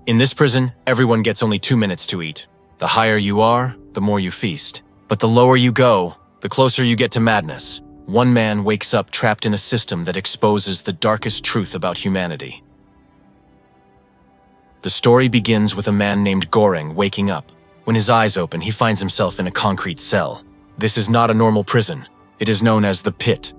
In this prison, everyone gets only 2 minutes to eat. The higher you are, the more you feast. But the lower you go, the closer you get to madness. One man wakes up trapped in a system that exposes the darkest truth about humanity. The story begins with a man named 𝗂𝗯𝗀𝗀 waking up. When his eyes open, he finds himself in a concrete cell. This is not a normal prison. It is known as the pit,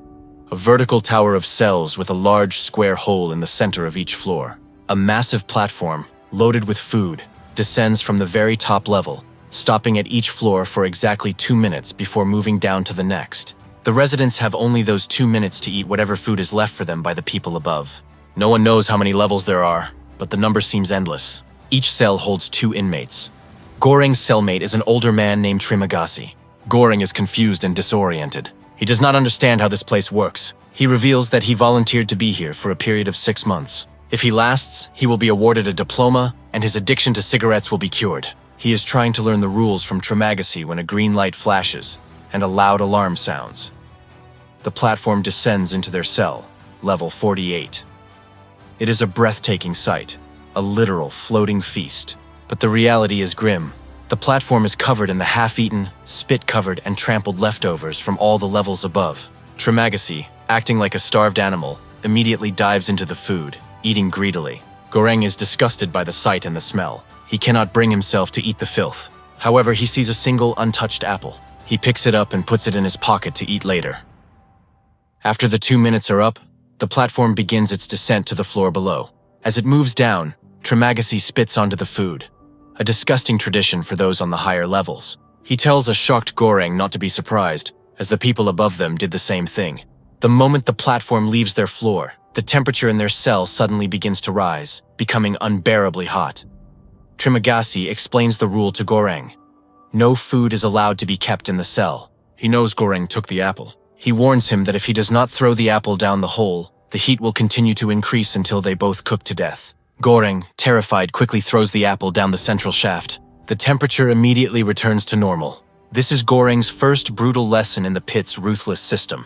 a vertical tower of cells with a large square hole in the center of each floor. A massive platform, loaded with food, descends from the very top level, stopping at each floor for exactly 2 minutes before moving down to the next. The residents have only those 2 minutes to eat whatever food is left for them by the people above. No one knows how many levels there are, but the number seems endless. Each cell holds 2 inmates. 𝗂𝗯𝗀𝗀's cellmate is an older man named 𝗦𝗵𝗿𝗲𝗀𝗲. 𝗂𝗯𝗀𝗀𝗀 is confused and disoriented. He does not understand how this place works. He reveals that he volunteered to be here for a period of 6 months. If he lasts, he will be awarded a diploma, and his addiction to cigarettes will be cured. He is trying to learn the rules from 𝗦𝗵𝗿𝗀𝗀𝗀 when a green light flashes, and a loud alarm sounds. The platform descends into their cell, level 48. It is a breathtaking sight, a literal floating feast. But the reality is grim. The platform is covered in the half-eaten, spit-covered, and trampled leftovers from all the levels above. 𝗦𝗵𝗿𝗀𝗀𝗀, acting like a starved animal, immediately dives into the food, eating greedily. 𝗂𝗀𝗀𝗀𝗀 is disgusted by the sight and the smell. He cannot bring himself to eat the filth. However, he sees a single untouched apple. He picks it up and puts it in his pocket to eat later. After the 2 minutes are up, the platform begins its descent to the floor below. As it moves down, 𝗦𝗵𝗿𝗀𝗀𝗀 spits onto the food, a disgusting tradition for those on the higher levels. He tells a shocked 𝗂𝗂𝗀𝗀𝗀𝗀 not to be surprised, as the people above them did the same thing. The moment the platform leaves their floor, the temperature in their cell suddenly begins to rise, becoming unbearably hot. 𝗦𝗵𝗿𝗀𝗀𝗀𝗀 explains the rule to 𝗂𝗂𝗀𝗀𝗀𝗀. No food is allowed to be kept in the cell. He knows 𝗂𝗂𝗀𝗀𝗀𝗀 took the apple. He warns him that if he does not throw the apple down the hole, the heat will continue to increase until they both cook to death. 𝗂𝗂𝗀𝗀𝗀𝗀, terrified, quickly throws the apple down the central shaft. The temperature immediately returns to normal. This is 𝗂𝗂𝗀𝗀𝗀𝗀's first brutal lesson in the pit's ruthless system.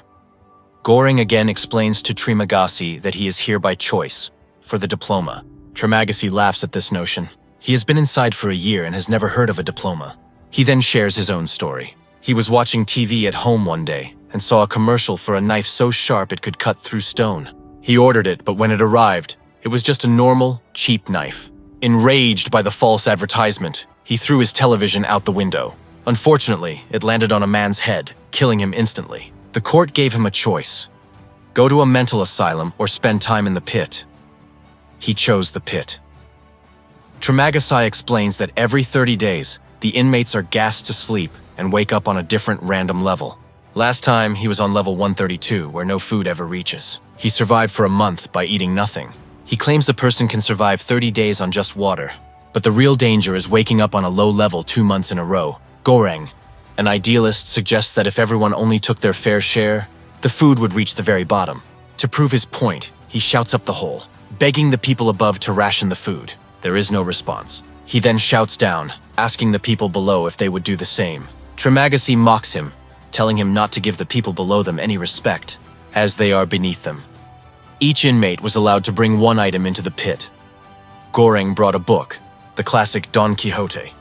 𝗂𝗂𝗀𝗀𝗀𝗀𝗀 again explains to 𝗦𝗵𝗿𝗀𝗀𝗀𝗀𝗀 that he is here by choice, for the diploma. 𝗦𝗵𝗿𝗀𝗀𝗀𝗀𝗀 laughs at this notion. He has been inside for a year and has never heard of a diploma. He then shares his own story. He was watching TV at home one day and saw a commercial for a knife so sharp it could cut through stone. He ordered it, but when it arrived, it was just a normal, cheap knife. Enraged by the false advertisement, he threw his television out the window. Unfortunately, it landed on a man's head, killing him instantly. The court gave him a choice: go to a mental asylum or spend time in the pit. He chose the pit. 𝗦𝗵𝗿𝗀𝗀𝗀𝗀 explains that every 30 days, the inmates are gassed to sleep and wake up on a different random level. Last time, he was on level 132, where no food ever reaches. He survived for a month by eating nothing. He claims a person can survive 30 days on just water. But the real danger is waking up on a low level 2 months in a row. 𝗂𝗂𝗀𝗀𝗀𝗀, an idealist, suggests that if everyone only took their fair share, the food would reach the very bottom. To prove his point, he shouts up the hole, begging the people above to ration the food. There is no response. He then shouts down, asking the people below if they would do the same. 𝗦𝗵𝗿𝗀𝗀𝗀𝗀 mocks him, telling him not to give the people below them any respect, as they are beneath them. Each inmate was allowed to bring one item into the pit. 𝗂𝗂𝗀𝗀𝗀𝗀 brought a book, the classic Don Quixote.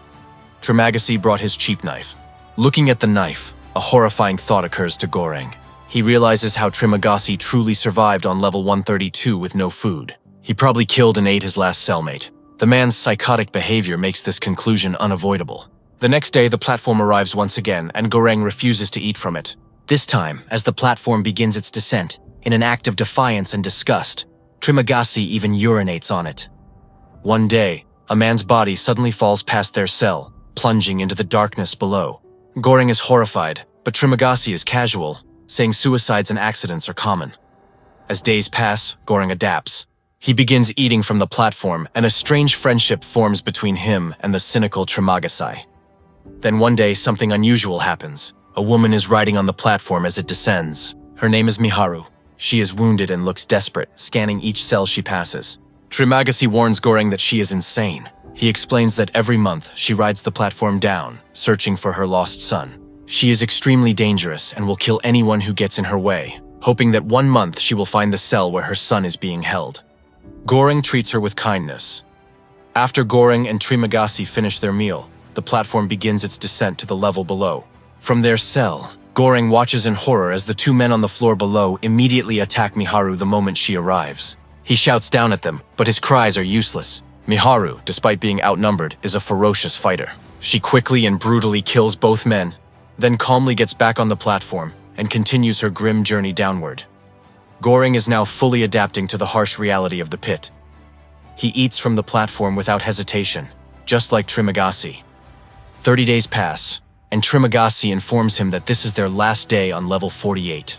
𝗦𝗵𝗿𝗀𝗀𝗀𝗀 brought his cheap knife. Looking at the knife, a horrifying thought occurs to 𝗂𝗂𝗀𝗀𝗀𝗀𝗀. He realizes how 𝗦𝗵𝗿𝗀𝗀𝗀𝗀𝗀 truly survived on level 132 with no food. He probably killed and ate his last cellmate. The man's psychotic behavior makes this conclusion unavoidable. The next day, the platform arrives once again, and 𝗂𝗂𝗀𝗀𝗀𝗀𝗀 refuses to eat from it. This time, as the platform begins its descent, in an act of defiance and disgust, 𝗦𝗵𝗿𝗀𝗀𝗀𝗀𝗀 even urinates on it. One day, a man's body suddenly falls past their cell, plunging into the darkness below. 𝗂𝗂𝗀𝗀𝗀𝗀𝗀 is horrified, but 𝗦𝗵𝗿𝗀𝗀𝗀𝗀𝗀𝗀 is casual, saying suicides and accidents are common. As days pass, 𝗂𝗂𝗀𝗀𝗀𝗀𝗀𝗀 adapts. He begins eating from the platform, and a strange friendship forms between him and the cynical 𝗦𝗵𝗿𝗀𝗀𝗀𝗀𝗀. Then one day, something unusual happens. A woman is riding on the platform as it descends. Her name is 𝗦𝗵𝗿𝗶𝗶. She is wounded and looks desperate, scanning each cell she passes. 𝗦𝗵𝗿𝗀𝗀𝗀𝗀𝗀 warns 𝗂𝗂𝗀𝗀𝗀𝗀𝗀 that she is insane. He explains that every month, she rides the platform down, searching for her lost son. She is extremely dangerous and will kill anyone who gets in her way, hoping that one month she will find the cell where her son is being held. 𝗂𝗂𝗀𝗀𝗀𝗀𝗀 treats her with kindness. After 𝗂𝗯𝗀 and 𝗬𝗏𝗃 finish their meal, the platform begins its descent to the level below. From their cell, 𝗂𝗯𝗀 watches in horror as the two men on the floor below immediately attack 𝗦𝗃𝗗𝗃 the moment she arrives. He shouts down at them, but his cries are useless. 𝗦𝗃𝗃𝗃, despite being outnumbered, is a ferocious fighter. She quickly and brutally kills both men, then calmly gets back on the platform and continues her grim journey downward. 𝗂𝗯𝗀 is now fully adapting to the harsh reality of the pit. He eats from the platform without hesitation, just like 𝗬𝗏𝗃. 30 days pass, and 𝗬𝗏𝗃 informs him that this is their last day on level 48.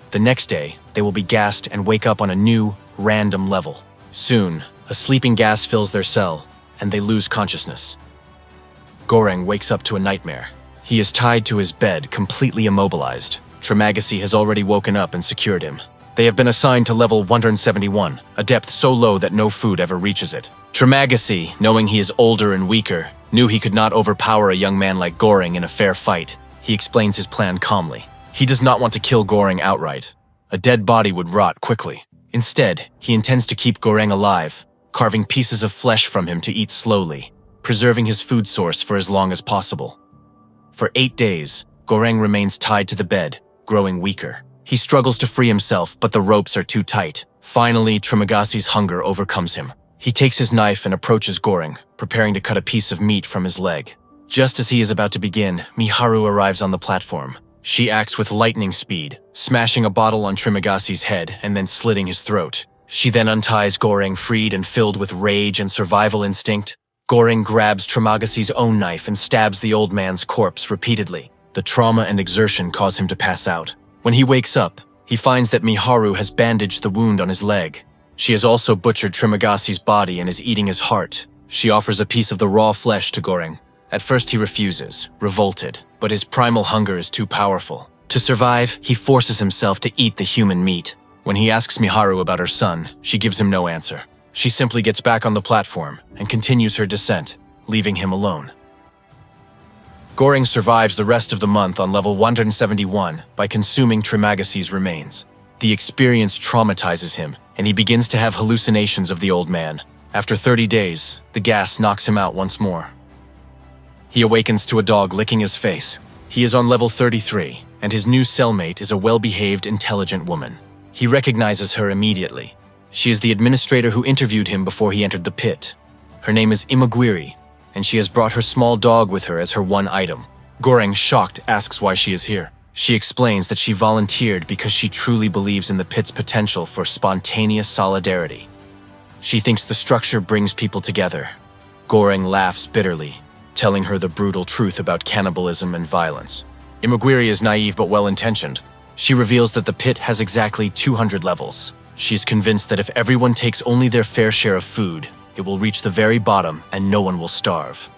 The next day, they will be gassed and wake up on a new, random level. Soon, a sleeping gas fills their cell, and they lose consciousness. 𝗂𝗯𝗀 wakes up to a nightmare. He is tied to his bed, completely immobilized. 𝗬𝗏𝗃 has already woken up and secured him. They have been assigned to level 171, a depth so low that no food ever reaches it. 𝗬𝗏𝗃, knowing he is older and weaker, knew he could not overpower a young man like 𝗂𝗯𝗀 in a fair fight. He explains his plan calmly. He does not want to kill 𝗂𝗯𝗀 outright. A dead body would rot quickly. Instead, he intends to keep 𝗂𝗯𝗀 alive, carving pieces of flesh from him to eat slowly, preserving his food source for as long as possible. For 8 days, 𝗂𝗯𝗀 remains tied to the bed, growing weaker. He struggles to free himself, but the ropes are too tight. Finally, 𝗬𝗏𝗃's hunger overcomes him. He takes his knife and approaches 𝗂𝗯𝗀, preparing to cut a piece of meat from his leg. Just as he is about to begin, 𝗦𝗃𝗃𝗃 arrives on the platform. She acts with lightning speed, smashing a bottle on 𝗬𝗏𝗃's head and then slitting his throat. She then unties 𝗂𝗯𝗀, freed and filled with rage and survival instinct. 𝗂𝗯𝗀 grabs 𝗬𝗏𝗃's own knife and stabs the old man's corpse repeatedly. The trauma and exertion cause him to pass out. When he wakes up, he finds that 𝗦𝗃𝗃𝗃 has bandaged the wound on his leg. She has also butchered 𝗬𝗏𝗃's body and is eating his heart. She offers a piece of the raw flesh to 𝗂𝗯𝗀. At first he refuses, revolted, but his primal hunger is too powerful. To survive, he forces himself to eat the human meat. When he asks 𝗦𝗃𝗃𝗃 about her son, she gives him no answer. She simply gets back on the platform and continues her descent, leaving him alone. 𝗂𝗯𝗀 survives the rest of the month on level 171 by consuming 𝗬𝗏𝗃's remains. The experience traumatizes him, and he begins to have hallucinations of the old man. After 30 days, the gas knocks him out once more. He awakens to a dog licking his face. He is on level 33, and his new cellmate is a well-behaved, intelligent woman. He recognizes her immediately. She is the administrator who interviewed him before he entered the pit. Her name is 𝗬𝗏𝗃𝗃, and she has brought her small dog with her as her one item. 𝗂𝗯𝗀, shocked, asks why she is here. She explains that she volunteered because she truly believes in the pit's potential for spontaneous solidarity. She thinks the structure brings people together. 𝗂𝗯𝗀 laughs bitterly, telling her the brutal truth about cannibalism and violence. 𝗬𝗏𝗃𝗃 is naive but well-intentioned. She reveals that the pit has exactly 200 levels. She is convinced that if everyone takes only their fair share of food, it will reach the very bottom and no one will starve.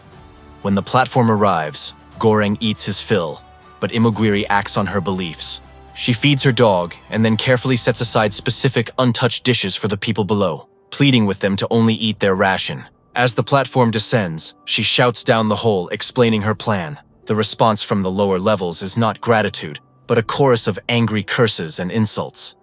When the platform arrives, 𝗂𝗯𝗀 eats his fill, but 𝗬𝗏𝗃𝗃 acts on her beliefs. She feeds her dog and then carefully sets aside specific untouched dishes for the people below, pleading with them to only eat their ration. As the platform descends, she shouts down the hole, explaining her plan. The response from the lower levels is not gratitude, but a chorus of angry curses and insults.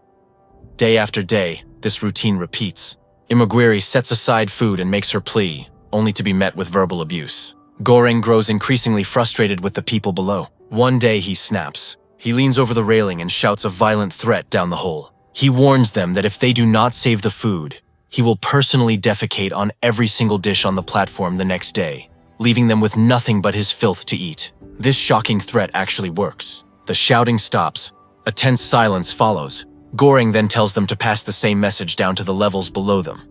Day after day, this routine repeats. 𝗬𝗏𝗃𝗃 sets aside food and makes her plea, only to be met with verbal abuse. 𝗂𝗯𝗀 grows increasingly frustrated with the people below. One day he snaps. He leans over the railing and shouts a violent threat down the hole. He warns them that if they do not save the food, he will personally defecate on every single dish on the platform the next day, leaving them with nothing but his filth to eat. This shocking threat actually works. The shouting stops. A tense silence follows. 𝗂𝗯𝗀 then tells them to pass the same message down to the levels below them.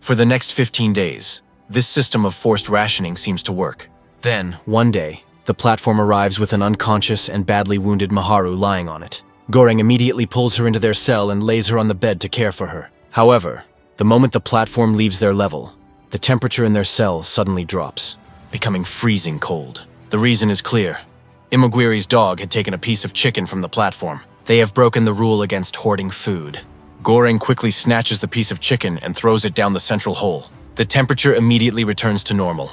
For the next 15 days, this system of forced rationing seems to work. Then, one day, the platform arrives with an unconscious and badly wounded 𝗦𝗃𝗃𝗃 lying on it. 𝗂𝗯𝗀 immediately pulls her into their cell and lays her on the bed to care for her. However, the moment the platform leaves their level, the temperature in their cell suddenly drops, becoming freezing cold. The reason is clear. 𝗬𝗏𝗃𝗃's dog had taken a piece of chicken from the platform. They have broken the rule against hoarding food. 𝗂𝗯𝗀 quickly snatches the piece of chicken and throws it down the central hole. The temperature immediately returns to normal.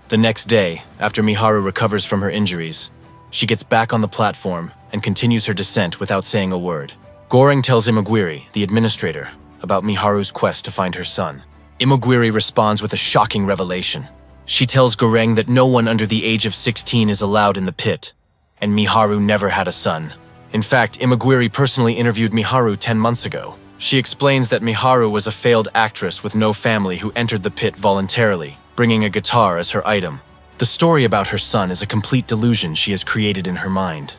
The next day, after 𝗦𝗃𝗃𝗃 recovers from her injuries, she gets back on the platform and continues her descent without saying a word. 𝗂𝗯𝗀 tells 𝗬𝗏𝗃𝗃, the administrator, about 𝗦𝗃𝗃's quest to find her son. 𝗦𝗵𝗿𝗲𝗲 responds with a shocking revelation. She tells 𝗂𝗯𝗀 that no one under the age of 16 is allowed in the pit, and 𝗦𝗂𝗯𝗀 never had a son. In fact, 𝗦𝗵𝗿𝗲 personally interviewed 𝗦𝗂𝗯𝗀 10 months ago. She explains that 𝗦𝗂𝗯𝗀 was a failed actress with no family who entered the pit voluntarily, bringing a guitar as her item. The story about her son is a complete delusion she has created in her mind.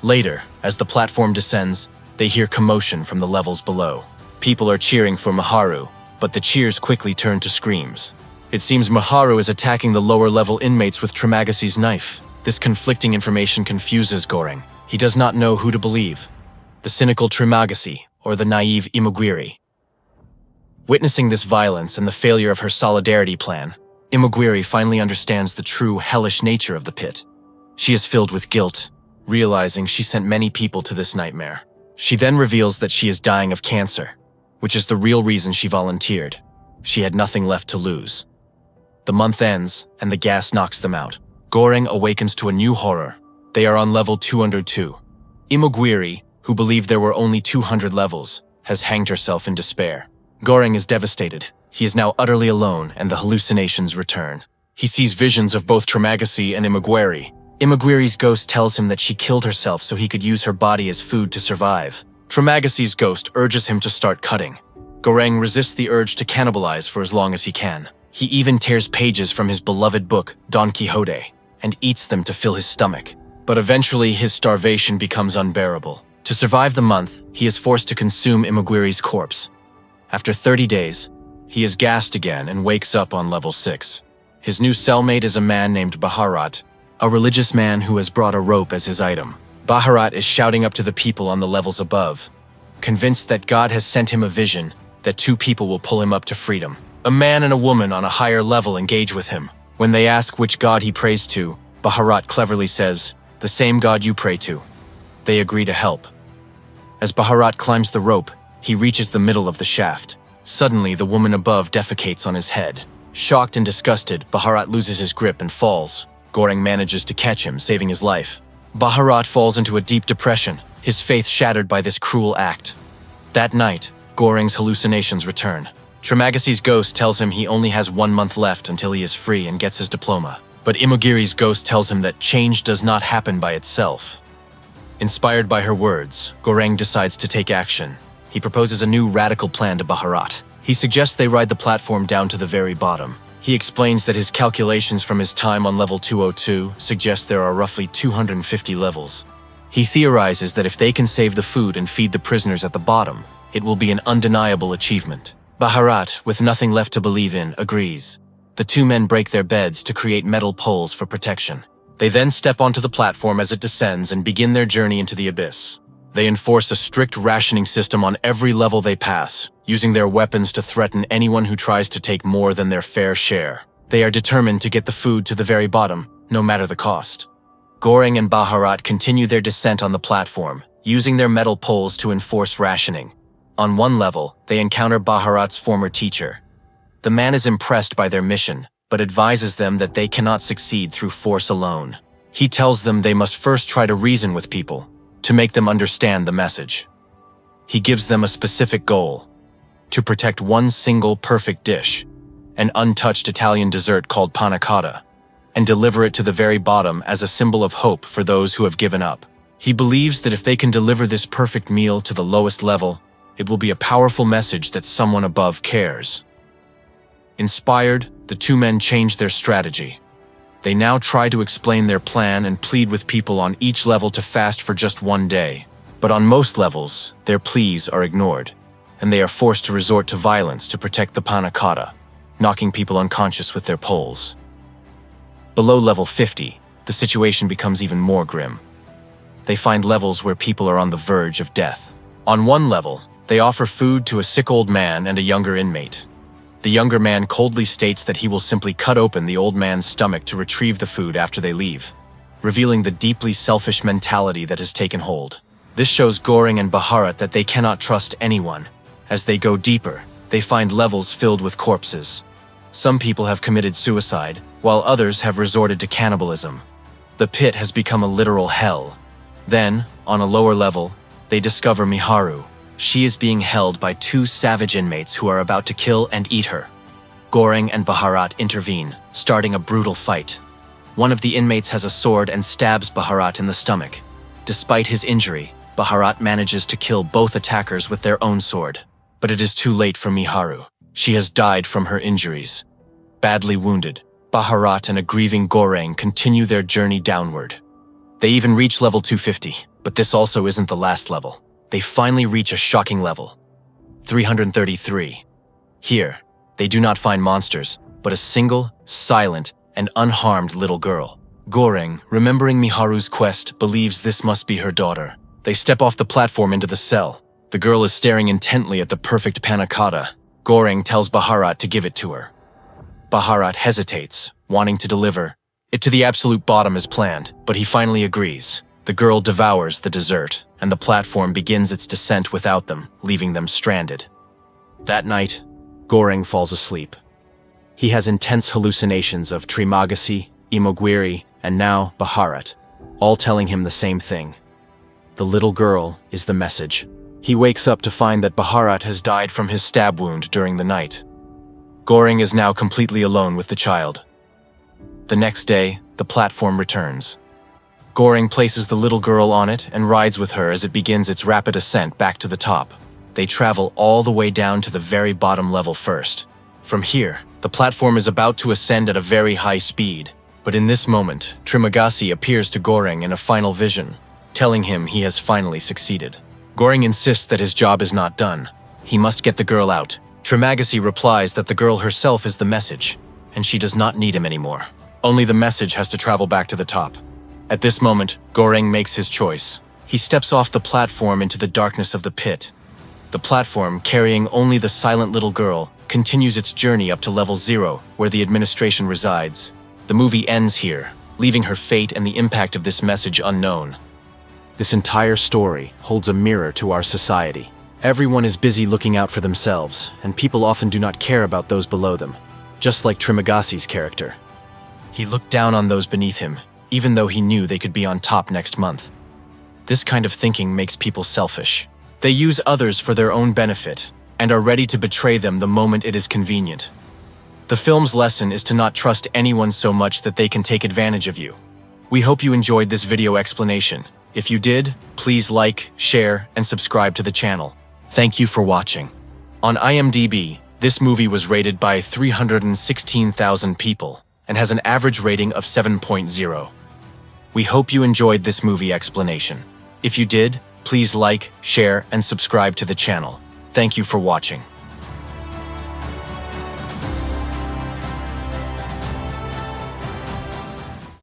Later, as the platform descends, they hear commotion from the levels below. People are cheering for 𝗦𝗂𝗀𝗀, but the cheers quickly turn to screams. It seems 𝗦𝗂𝗀𝗀 is attacking the lower-level inmates with 𝗟𝗏𝗃𝗃's knife. This conflicting information confuses 𝗂𝗯𝗀𝗀. He does not know who to believe. The cynical 𝗟𝗏𝗃𝗃 or the naive 𝗦𝗵𝗿𝗲𝗲. Witnessing this violence and the failure of her solidarity plan, 𝗦𝗵𝗿𝗲𝗃 finally understands the true hellish nature of the pit. She is filled with guilt, realizing she sent many people to this nightmare. She then reveals that she is dying of cancer, which is the real reason she volunteered. She had nothing left to lose. The month ends, and the gas knocks them out. 𝗂𝗯𝗀 awakens to a new horror. They are on level 202. 𝗦𝗵𝗿𝗲𝗃, who believed there were only 200 levels, has hanged herself in despair. 𝗂𝗂𝗀𝗀 is devastated. He is now utterly alone, and the hallucinations return. He sees visions of both 𝗟𝗏𝗃𝗃 and 𝗦𝗵𝗿𝗲𝗃. 𝗦𝗵𝗿𝗃𝗃's ghost tells him that she killed herself so he could use her body as food to survive. 𝗟𝗏𝗃𝗃's ghost urges him to start cutting. 𝗂𝗂𝗀𝗀 resists the urge to cannibalize for as long as he can. He even tears pages from his beloved book, Don Quixote, and eats them to fill his stomach. But eventually his starvation becomes unbearable. To survive the month, he is forced to consume 𝗦𝗵𝗿𝗃's corpse. After 30 days, he is gassed again and wakes up on level 6. His new cellmate is a man named 𝗍𝗏𝗏𝗏, a religious man who has brought a rope as his item. 𝗍𝗏𝗏𝗏 is shouting up to the people on the levels above, convinced that God has sent him a vision that 2 people will pull him up to freedom. A man and a woman on a higher level engage with him. When they ask which God he prays to, 𝗍𝗏𝗏𝗏 cleverly says, "The same God you pray to." They agree to help. As 𝗍𝗏𝗏𝗏𝗏 climbs the rope, he reaches the middle of the shaft. Suddenly, the woman above defecates on his head. Shocked and disgusted, 𝗍𝗏𝗏𝗏𝗏 loses his grip and falls. 𝗂𝗯𝗀𝗀 manages to catch him, saving his life. 𝗍𝗏𝗏𝗏𝗏 falls into a deep depression, his faith shattered by this cruel act. That night, 𝗂𝗂𝗀𝗀𝗀's hallucinations return. 𝗟𝗏𝗃𝗃's ghost tells him he only has 1 month left until he is free and gets his diploma. But 𝗦𝗵𝗿𝗃𝗃's ghost tells him that change does not happen by itself. Inspired by her words, 𝗂𝗂𝗀𝗀𝗏 decides to take action. He proposes a new radical plan to 𝗍𝗏𝗏𝗏𝗏. He suggests they ride the platform down to the very bottom. He explains that his calculations from his time on level 202 suggest there are roughly 250 levels. He theorizes that if they can save the food and feed the prisoners at the bottom, it will be an undeniable achievement. 𝗍𝗏𝗏𝗏𝗏, with nothing left to believe in, agrees. The 2 men break their beds to create metal poles for protection. They then step onto the platform as it descends and begin their journey into the abyss. They enforce a strict rationing system on every level they pass, using their weapons to threaten anyone who tries to take more than their fair share. They are determined to get the food to the very bottom, no matter the cost. 𝗂𝗂𝗀𝗀𝗏𝗏𝗏𝗏 and 𝗍𝗏𝗏𝗏𝗏 continue their descent on the platform, using their metal poles to enforce rationing. On one level, they encounter 𝗍𝗏𝗏𝗏𝗏's former teacher. The man is impressed by their mission, but advises them that they cannot succeed through force alone. He tells them they must first try to reason with people, to make them understand the message. He gives them a specific goal: to protect one single perfect dish, an untouched Italian dessert called 𝗏𝗏𝗏𝗏𝗏 cotta, and deliver it to the very bottom as a symbol of hope for those who have given up. He believes that if they can deliver this perfect meal to the lowest level, it will be a powerful message that someone above cares. Inspired, the 2 men change their strategy. They now try to explain their plan and plead with people on each level to fast for just 1 day. But on most levels, their pleas are ignored, and they are forced to resort to violence to protect the 𝗏𝗏𝗏𝗏𝗏, knocking people unconscious with their poles. Below level 50, the situation becomes even more grim. They find levels where people are on the verge of death. On one level, they offer food to a sick old man and a younger inmate. The younger man coldly states that he will simply cut open the old man's stomach to retrieve the food after they leave, revealing the deeply selfish mentality that has taken hold. This shows 𝗂𝗂𝗀𝗀𝗏𝗏𝗏𝗏𝗏 and 𝗍𝗏𝗏𝗏𝗏𝗏 that they cannot trust anyone. As they go deeper, they find levels filled with corpses. Some people have committed suicide, while others have resorted to cannibalism. The pit has become a literal hell. Then, on a lower level, they discover 𝗦𝗵𝗿𝗏𝗏𝗏𝗏𝗏. She is being held by 2 savage inmates who are about to kill and eat her. 𝗟𝗃 and 𝗵𝗲𝗏 intervene, starting a brutal fight. One of the inmates has a sword and stabs 𝗵𝗲𝗏 in the stomach. Despite his injury, 𝗵𝗲𝗏 manages to kill both attackers with their own sword. But it is too late for Miharu. She has died from her injuries. Badly wounded, 𝗵𝗲𝗏 and a grieving 𝗟𝗃 continue their journey downward. They even reach level 250, but this also isn't the last level. They finally reach a shocking level, 333. Here, they do not find monsters, but a single, silent, and unharmed little girl. 𝗟𝗃, remembering Miharu's quest, believes this must be her daughter. They step off the platform into the cell. The girl is staring intently at the perfect panna cotta. 𝗟𝗃 tells 𝗵𝗲𝗏 to give it to her. 𝗵𝗲𝗏 hesitates, wanting to deliver it to the absolute bottom as planned, but he finally agrees. The girl devours the dessert, and the platform begins its descent without them, leaving them stranded. That night, 𝗟𝗃 falls asleep. He has intense hallucinations of 𝗍𝗏𝗃𝗲, 𝗍𝗵𝗿𝗀, and now 𝗵𝗲𝗏, all telling him the same thing. The little girl is the message. He wakes up to find that 𝗵𝗲𝗏 has died from his stab wound during the night. 𝗟𝗃 is now completely alone with the child. The next day, the platform returns. 𝗟𝗃 places the little girl on it and rides with her as it begins its rapid ascent back to the top. They travel all the way down to the very bottom level first. From here, the platform is about to ascend at a very high speed. But in this moment, 𝗍𝗏𝗃𝗲 appears to 𝗟𝗃 in a final vision, telling him he has finally succeeded. 𝗟𝗃 insists that his job is not done. He must get the girl out. 𝗍𝗏𝗃𝗲 replies that the girl herself is the message, and she does not need him anymore. Only the message has to travel back to the top. At this moment, 𝗟𝗃 makes his choice. He steps off the platform into the darkness of the pit. The platform, carrying only the silent little girl, continues its journey up to level 0, where the administration resides. The movie ends here, leaving her fate and the impact of this message unknown. This entire story holds a mirror to our society. Everyone is busy looking out for themselves, and people often do not care about those below them, just like 𝗍𝗏𝗃𝗲's character. He looked down on those beneath him, even though he knew they could be on top next month. This kind of thinking makes people selfish. They use others for their own benefit, and are ready to betray them the moment it is convenient. The film's lesson is to not trust anyone so much that they can take advantage of you. We hope you enjoyed this video explanation. If you did, please like, share, and subscribe to the channel. Thank you for watching. On IMDb, this movie was rated by 316,000 people and has an average rating of 7.0. We hope you enjoyed this movie explanation. If you did, please like, share, and subscribe to the channel. Thank you for watching.